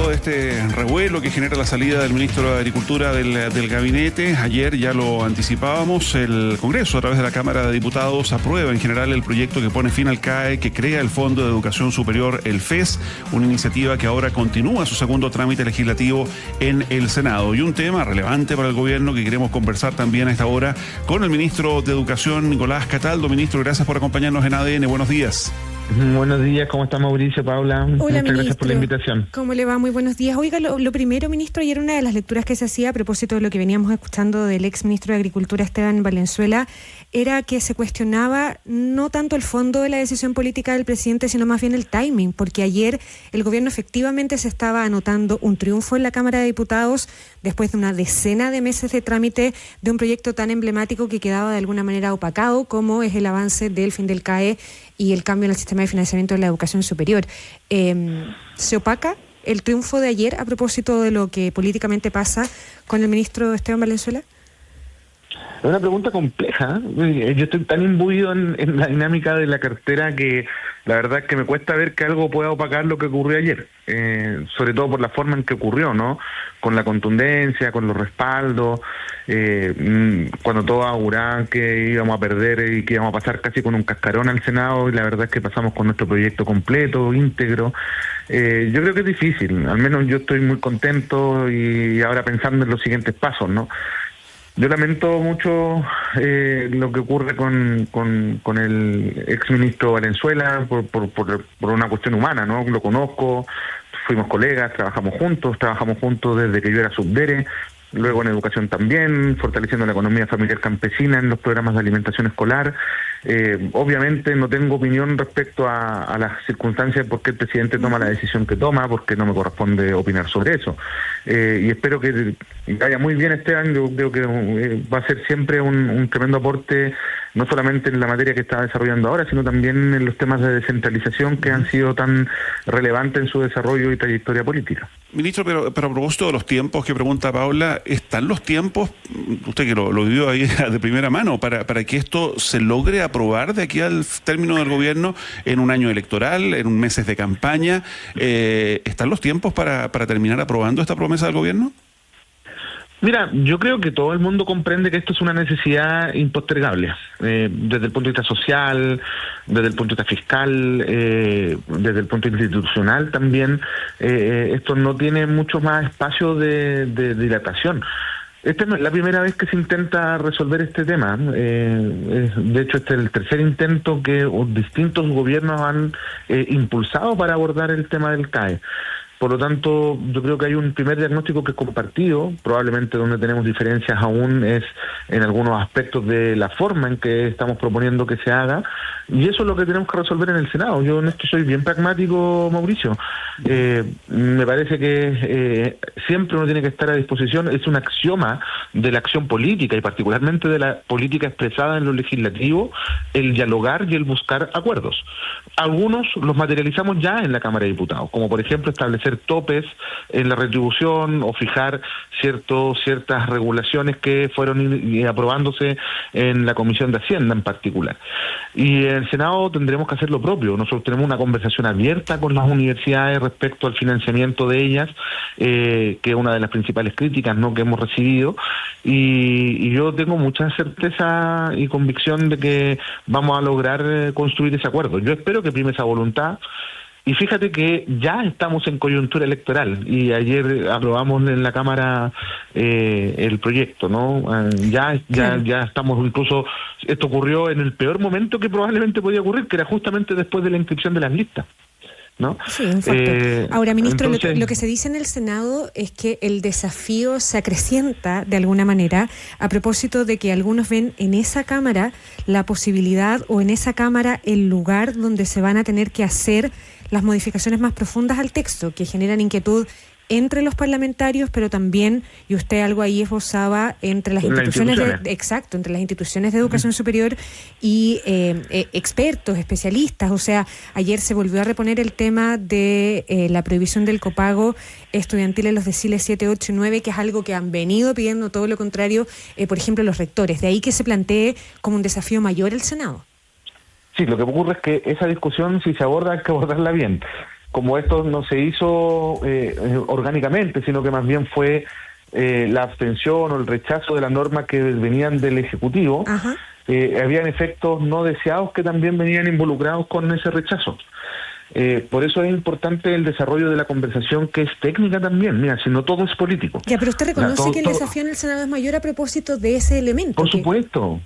de este revuelo que genera la salida del ministro de Agricultura del gabinete. Ayer ya lo anticipábamos, el Congreso a través de la Cámara de Diputados aprueba en general el proyecto que pone fin al CAE, que crea el Fondo de Educación Superior, el FES, una iniciativa que ahora continúa su segundo trámite legislativo en el Senado. Y un tema relevante para el gobierno que queremos conversar también a esta hora con el ministro de Educación, Nicolás Cataldo. Ministro, gracias por acompañarnos en ADN. Buenos días. Buenos días, ¿cómo está Mauricio, Paula? Hola, muchas ministro. Gracias por la invitación. ¿Cómo le va? Muy buenos días. Oiga, lo primero, ministro, ayer una de las lecturas que se hacía a propósito de lo que veníamos escuchando del ex ministro de Agricultura, Esteban Valenzuela, era que se cuestionaba no tanto el fondo de la decisión política del presidente, sino más bien el timing, porque ayer el gobierno efectivamente se estaba anotando un triunfo en la Cámara de Diputados después de una decena de meses de trámite de un proyecto tan emblemático que quedaba de alguna manera opacado como es el avance del fin del CAE y el cambio en el sistema de financiamiento de la educación superior. ¿Se opaca el triunfo de ayer a propósito de lo que políticamente pasa con el ministro Esteban Valenzuela? Es una pregunta compleja. Yo estoy tan imbuido en la dinámica de la cartera que la verdad es que me cuesta ver que algo pueda opacar lo que ocurrió ayer, sobre todo por la forma en que ocurrió, ¿no? Con la contundencia, con los respaldos, cuando todos auguraban que íbamos a perder y que íbamos a pasar casi con un cascarón al Senado, y la verdad es que pasamos con nuestro proyecto completo, íntegro. Yo creo que es difícil, al menos yo estoy muy contento y ahora pensando en los siguientes pasos, ¿no? Yo lamento mucho lo que ocurre con el exministro Valenzuela por una cuestión humana, ¿no? Lo conozco, fuimos colegas, trabajamos juntos desde que yo era subdere, luego en educación también, fortaleciendo la economía familiar campesina en los programas de alimentación escolar. Obviamente no tengo opinión respecto a las circunstancias de por qué el presidente toma la decisión que toma, porque no me corresponde opinar sobre eso. Y espero que vaya muy bien este año. Yo creo que va a ser siempre un tremendo aporte, no solamente en la materia que está desarrollando ahora, sino también en los temas de descentralización que han sido tan relevantes en su desarrollo y trayectoria política. Ministro, pero a propósito de los tiempos que pregunta Paula, ¿están los tiempos, usted que lo vivió ahí de primera mano, para que esto se logre aprobar de aquí al término del gobierno en un año electoral, en un meses de campaña? ¿Están los tiempos para terminar aprobando esta promesa del gobierno? Mira, yo creo que todo el mundo comprende que esto es una necesidad impostergable, desde el punto de vista social, desde el punto de vista fiscal, desde el punto de vista institucional también. Esto no tiene mucho más espacio de dilatación. Esta no es la primera vez que se intenta resolver este tema. De hecho, este es el tercer intento que distintos gobiernos han impulsado para abordar el tema del CAE. Por lo tanto, yo creo que hay un primer diagnóstico que es compartido. Probablemente donde tenemos diferencias aún es en algunos aspectos de la forma en que estamos proponiendo que se haga, y eso es lo que tenemos que resolver en el Senado. Yo en esto soy bien pragmático, Mauricio. Me parece que siempre uno tiene que estar a disposición. Es un axioma de la acción política y particularmente de la política expresada en lo legislativo, el dialogar y el buscar acuerdos. Algunos los materializamos ya en la Cámara de Diputados, como por ejemplo establecer topes en la retribución o fijar ciertas regulaciones que fueron aprobándose en la Comisión de Hacienda en particular. Y en el Senado tendremos que hacer lo propio. Nosotros tenemos una conversación abierta con las universidades respecto al financiamiento de ellas, que es una de las principales críticas, ¿no?, que hemos recibido, y yo tengo mucha certeza y convicción de que vamos a lograr construir ese acuerdo. Yo espero que prime esa voluntad. Y fíjate que ya estamos en coyuntura electoral y ayer aprobamos en la Cámara el proyecto, ¿no? Ya estamos, incluso esto ocurrió en el peor momento que probablemente podía ocurrir, que era justamente después de la inscripción de las listas, ¿no? Sí, en efecto. Ahora, ministro, entonces, lo que se dice en el Senado es que el desafío se acrecienta de alguna manera a propósito de que algunos ven en esa Cámara la posibilidad o en esa Cámara el lugar donde se van a tener que hacer las modificaciones más profundas al texto, que generan inquietud entre los parlamentarios, pero también, y usted algo ahí esbozaba, entre las instituciones entre las instituciones de educación superior y expertos, especialistas. O sea, ayer se volvió a reponer el tema de la prohibición del copago estudiantil en los deciles 7, 8 y 9, que es algo que han venido pidiendo todo lo contrario, por ejemplo, los rectores. De ahí que se plantee como un desafío mayor el Senado. Sí, lo que ocurre es que esa discusión, si se aborda, hay que abordarla bien. como esto no se hizo orgánicamente, sino que más bien fue la abstención o el rechazo de las normas que venían del Ejecutivo, habían efectos no deseados que también venían involucrados con ese rechazo. Por eso es importante el desarrollo de la conversación, que es técnica también. Mira, si no todo es político. Ya, pero usted reconoce que el desafío en el Senado es mayor a propósito de ese elemento. Por supuesto.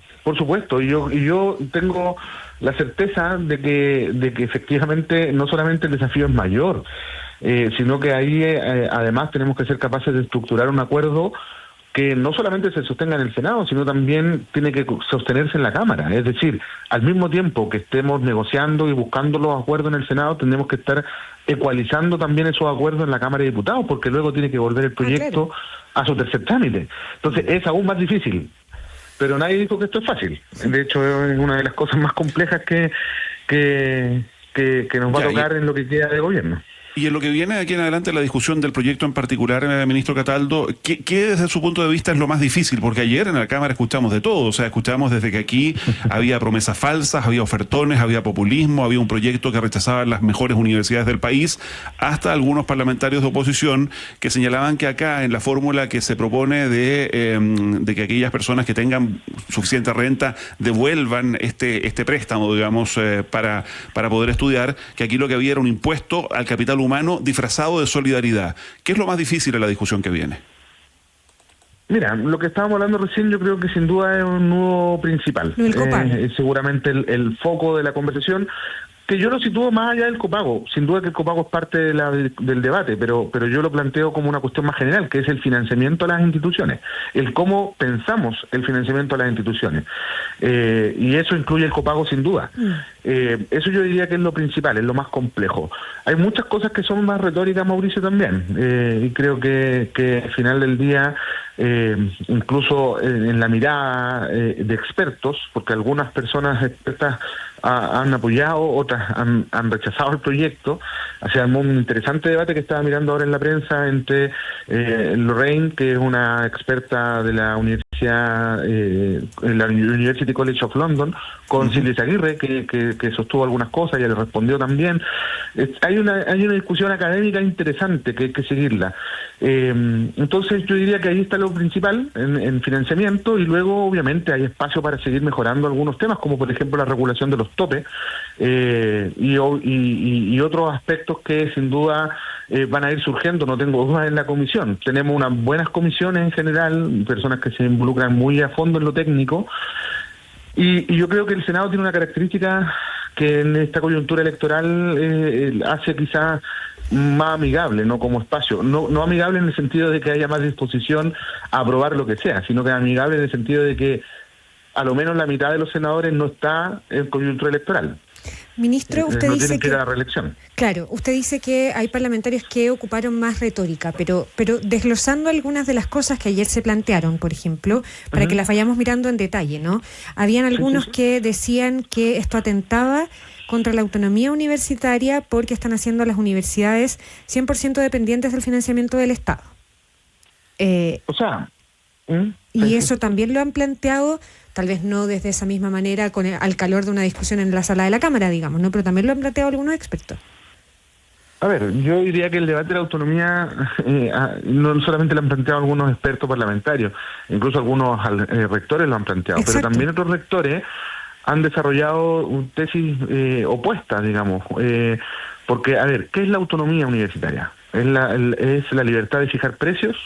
Y yo tengo la certeza de que efectivamente no solamente el desafío es mayor, sino que ahí además tenemos que ser capaces de estructurar un acuerdo que no solamente se sostenga en el Senado, sino también tiene que sostenerse en la Cámara. Es decir, al mismo tiempo que estemos negociando y buscando los acuerdos en el Senado, tenemos que estar ecualizando también esos acuerdos en la Cámara de Diputados, porque luego tiene que volver el proyecto a su tercer trámite. Entonces es aún más difícil, pero nadie dijo que esto es fácil. De hecho, es una de las cosas más complejas que nos va a tocar en lo que queda de gobierno. Y en lo que viene de aquí en adelante la discusión del proyecto en particular, ministro Cataldo, ¿qué desde su punto de vista es lo más difícil? Porque ayer en la Cámara escuchamos de todo, o sea, escuchamos desde que aquí había promesas falsas, había ofertones, había populismo, había un proyecto que rechazaba las mejores universidades del país, hasta algunos parlamentarios de oposición que señalaban que acá en la fórmula que se propone de que aquellas personas que tengan suficiente renta devuelvan este préstamo, digamos, para poder estudiar, que aquí lo que había era un impuesto al capital humano disfrazado de solidaridad. ¿Qué es lo más difícil en la discusión que viene? Mira, lo que estábamos hablando recién yo creo que sin duda es un nudo principal. Seguramente el foco de la conversación, que yo lo sitúo más allá del copago. Sin duda que el copago es parte del debate, pero yo lo planteo como una cuestión más general, que es el financiamiento a las instituciones, el cómo pensamos el financiamiento a las instituciones. Y eso incluye el copago sin duda. Eso yo diría que es lo principal, es lo más complejo. Hay muchas cosas que son más retóricas, Mauricio, también. Y creo que al final del día, incluso en la mirada de expertos, porque algunas personas expertas han apoyado, otras han rechazado el proyecto. Se armó un interesante debate que estaba mirando ahora en la prensa entre Lorraine, que es una experta de la universidad, la University College of London, con Silvia Aguirre, que sostuvo algunas cosas, ella le respondió también. Hay una discusión académica interesante que hay que seguirla. Entonces yo diría que ahí está lo principal en financiamiento, y luego obviamente hay espacio para seguir mejorando algunos temas, como por ejemplo la regulación de los topes y otros aspectos que sin duda van a ir surgiendo, no tengo dudas, en la comisión. Tenemos unas buenas comisiones en general, personas que se involucran muy a fondo en lo técnico, y yo creo que el Senado tiene una característica que en esta coyuntura electoral hace quizás más amigable, no como espacio, no amigable en el sentido de que haya más disposición a aprobar lo que sea, sino que amigable en el sentido de que a lo menos la mitad de los senadores no está en coyuntura electoral. Ministro, usted no dice tienen que ir a la reelección. Claro, usted dice que hay parlamentarios que ocuparon más retórica, pero desglosando algunas de las cosas que ayer se plantearon, por ejemplo, para que las vayamos mirando en detalle, ¿no? Habían algunos que decían que esto atentaba contra la autonomía universitaria porque están haciendo a las universidades 100% dependientes del financiamiento del Estado. Y eso también lo han planteado, tal vez no desde esa misma manera, al calor de una discusión en la sala de la Cámara, digamos, ¿no? Pero también lo han planteado algunos expertos. A ver, yo diría que el debate de la autonomía no solamente lo han planteado algunos expertos parlamentarios, incluso algunos rectores lo han planteado. Exacto. Pero también otros rectores han desarrollado tesis opuestas, digamos. Porque, a ver, ¿qué es la autonomía universitaria? ¿Es la libertad de fijar precios?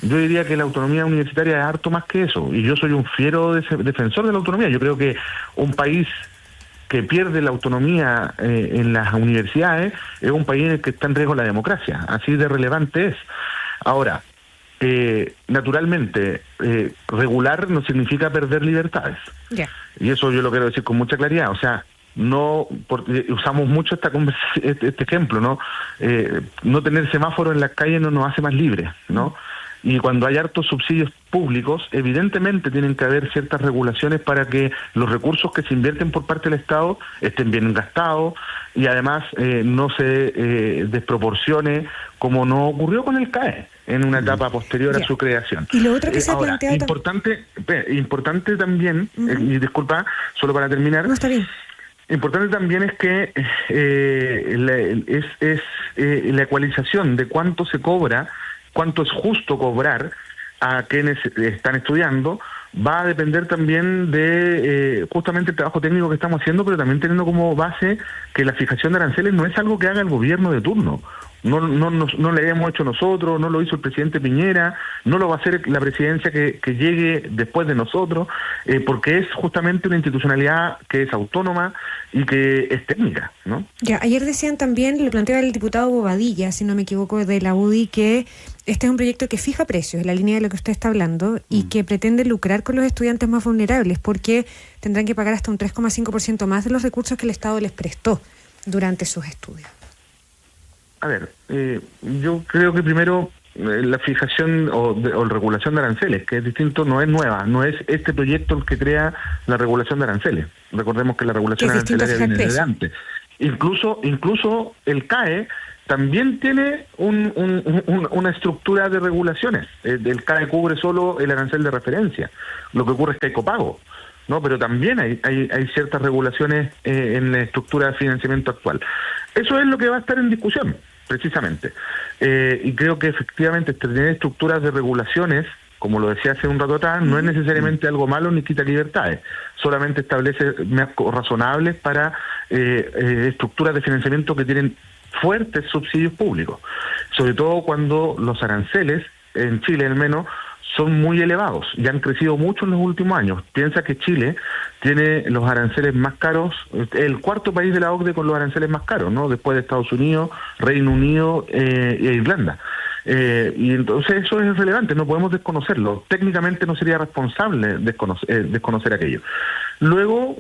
Yo diría que la autonomía universitaria es harto más que eso, y yo soy un fiero defensor de la autonomía. Yo creo que un país que pierde la autonomía en las universidades es un país en el que está en riesgo la democracia, así de relevante es. Ahora, naturalmente, regular no significa perder libertades. Yeah. Y eso yo lo quiero decir con mucha claridad. O sea, no, porque usamos mucho este ejemplo, ¿no? No tener semáforo en las calles no nos hace más libres, ¿no? Y cuando hay hartos subsidios públicos, evidentemente tienen que haber ciertas regulaciones para que los recursos que se invierten por parte del Estado estén bien gastados y además no se desproporcione, como no ocurrió con el CAE en una etapa posterior a su creación. Y lo otro que se ha planteado importante también, y disculpa, solo para terminar, no, está bien, Importante también es que la ecualización de cuánto se cobra, cuánto es justo cobrar a quienes están estudiando, va a depender también de justamente el trabajo técnico que estamos haciendo, pero también teniendo como base que la fijación de aranceles no es algo que haga el gobierno de turno. No lo hemos hecho nosotros, no lo hizo el presidente Piñera, no lo va a hacer la presidencia que llegue después de nosotros, porque es justamente una institucionalidad que es autónoma y que es técnica, ¿no? Ya, ayer decían también, lo planteaba el diputado Bobadilla, si no me equivoco, de la UDI, que este es un proyecto que fija precios, en la línea de lo que usted está hablando, y que pretende lucrar con los estudiantes más vulnerables, porque tendrán que pagar hasta un 3,5% más de los recursos que el Estado les prestó durante sus estudios. A ver, yo creo que primero la fijación o regulación de aranceles, que es distinto, no es nueva, no es este proyecto el que crea la regulación de aranceles. Recordemos que la regulación arancelaria viene desde antes. Incluso el CAE también tiene una estructura de regulaciones. El CAE cubre solo el arancel de referencia. Lo que ocurre es que hay copago, ¿no? Pero también hay ciertas regulaciones en la estructura de financiamiento actual. Eso es lo que va a estar en discusión, precisamente. Y creo que efectivamente tener estructuras de regulaciones, como lo decía hace un rato atrás, no es necesariamente algo malo ni quita libertades, solamente establece marcos razonables para estructuras de financiamiento que tienen fuertes subsidios públicos, sobre todo cuando los aranceles, en Chile al menos, son muy elevados y han crecido mucho en los últimos años. Piensa que Chile tiene los aranceles más caros, el cuarto país de la OCDE con los aranceles más caros, ¿no? Después de Estados Unidos, Reino Unido e Irlanda. Y entonces eso es relevante, no podemos desconocerlo. Técnicamente no sería responsable desconocer aquello. Luego,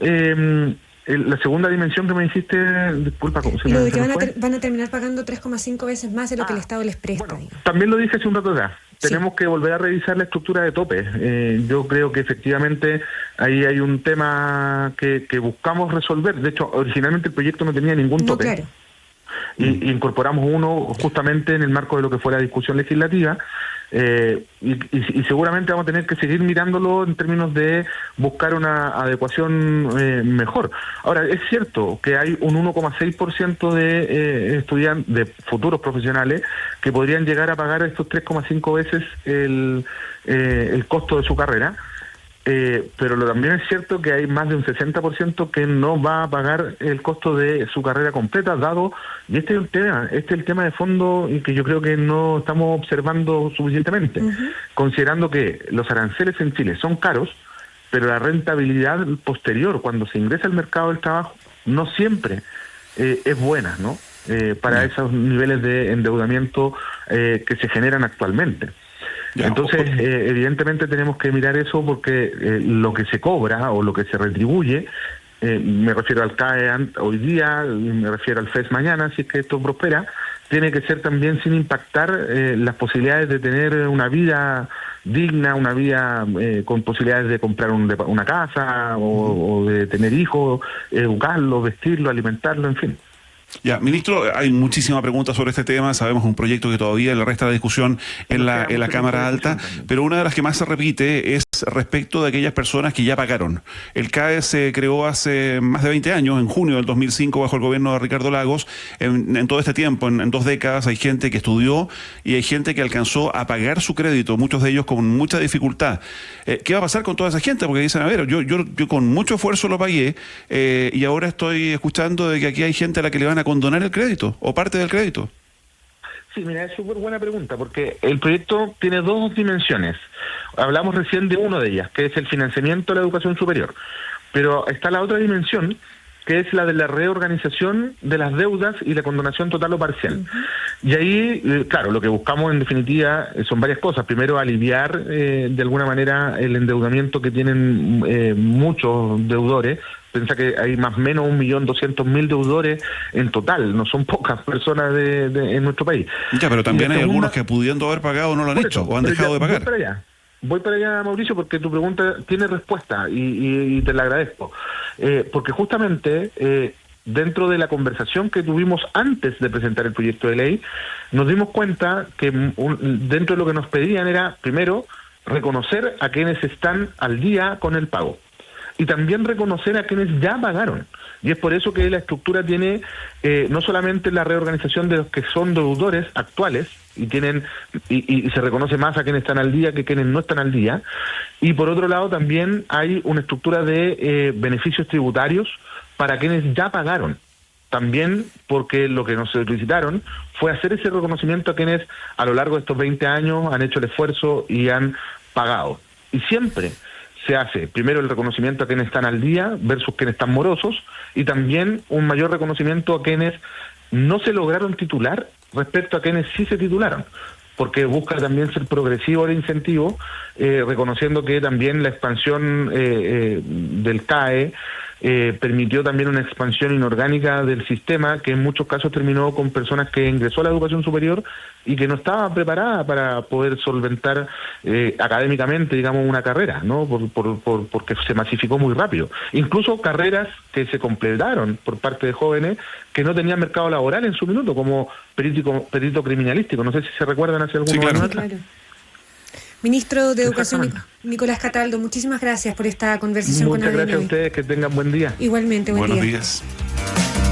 la segunda dimensión que me dijiste, disculpa, ¿cómo se llama? Lo de que van a terminar pagando 3,5 veces más de lo que el Estado les presta. Bueno, también lo dije hace un rato atrás. Tenemos que volver a revisar la estructura de tope. Yo creo que efectivamente ahí hay un tema que buscamos resolver. De hecho, originalmente el proyecto no tenía ningún tope. Claro. Y incorporamos uno justamente en el marco de lo que fue la discusión legislativa. Y seguramente vamos a tener que seguir mirándolo en términos de buscar una adecuación mejor. Ahora, es cierto que hay un 1,6% de estudiantes, de futuros profesionales, que podrían llegar a pagar estos 3,5 veces el costo de su carrera. Pero también es cierto que hay más de un 60% que no va a pagar el costo de su carrera completa, dado, y este es el tema de fondo y que yo creo que no estamos observando suficientemente, considerando que los aranceles en Chile son caros, pero la rentabilidad posterior, cuando se ingresa al mercado del trabajo, no siempre es buena, ¿no? Para esos niveles de endeudamiento que se generan actualmente. Entonces, evidentemente tenemos que mirar eso porque lo que se cobra o lo que se retribuye, me refiero al CAE hoy día, me refiero al FES mañana, si es que esto prospera, tiene que ser también sin impactar las posibilidades de tener una vida digna, una vida con posibilidades de comprar una casa o de tener hijos, educarlo, vestirlo, alimentarlo, en fin. Ya, ministro, hay muchísimas preguntas sobre este tema. Sabemos un proyecto que todavía le resta la discusión en la Cámara Alta, pero una de las que más se repite es respecto de aquellas personas que ya pagaron. El CAE se creó hace más de 20 años, en junio del 2005, bajo el gobierno de Ricardo Lagos. En todo este tiempo, en 2 décadas, hay gente que estudió y hay gente que alcanzó a pagar su crédito, muchos de ellos con mucha dificultad. ¿Qué va a pasar con toda esa gente? Porque dicen, a ver, yo con mucho esfuerzo lo pagué y ahora estoy escuchando de que aquí hay gente a la que le van a condonar el crédito o parte del crédito. Sí, mira, es súper buena pregunta, porque el proyecto tiene 2 dimensiones. Hablamos recién de una de ellas, que es el financiamiento de la educación superior. Pero está la otra dimensión, que es la de la reorganización de las deudas y la condonación total o parcial. Y ahí, claro, lo que buscamos en definitiva son varias cosas. Primero, aliviar de alguna manera el endeudamiento que tienen muchos deudores. Piensa que hay más o menos 1.200.000 deudores en total, no son pocas personas en nuestro país. Ya, pero también hay algunos que pudiendo haber pagado no lo han hecho o han dejado de pagar. Voy para allá, Mauricio, porque tu pregunta tiene respuesta y te la agradezco. Porque justamente dentro de la conversación que tuvimos antes de presentar el proyecto de ley, nos dimos cuenta que dentro de lo que nos pedían era, primero, reconocer a quienes están al día con el pago. Y también reconocer a quienes ya pagaron. Y es por eso que la estructura tiene no solamente la reorganización de los que son deudores actuales, y se reconoce más a quienes están al día que quienes no están al día, y por otro lado también hay una estructura de beneficios tributarios para quienes ya pagaron. También porque lo que nos solicitaron fue hacer ese reconocimiento a quienes a lo largo de estos 20 años han hecho el esfuerzo y han pagado. Y siempre se hace primero el reconocimiento a quienes están al día versus quienes están morosos, y también un mayor reconocimiento a quienes no se lograron titular respecto a quienes sí se titularon, porque busca también ser progresivo el incentivo, reconociendo que también la expansión del CAE permitió también una expansión inorgánica del sistema, que en muchos casos terminó con personas que ingresó a la educación superior y que no estaba preparada para poder solventar académicamente, digamos, una carrera, ¿no? Porque se masificó muy rápido. Incluso carreras que se completaron por parte de jóvenes que no tenían mercado laboral en su minuto, como perito criminalístico. No sé si se recuerdan hace algunos años. Claro. Ministro de Educación, Nicolás Cataldo, muchísimas gracias por esta conversación con ADN. Muchas gracias a ustedes, que tengan buen día. Igualmente, buen día. Buenos días.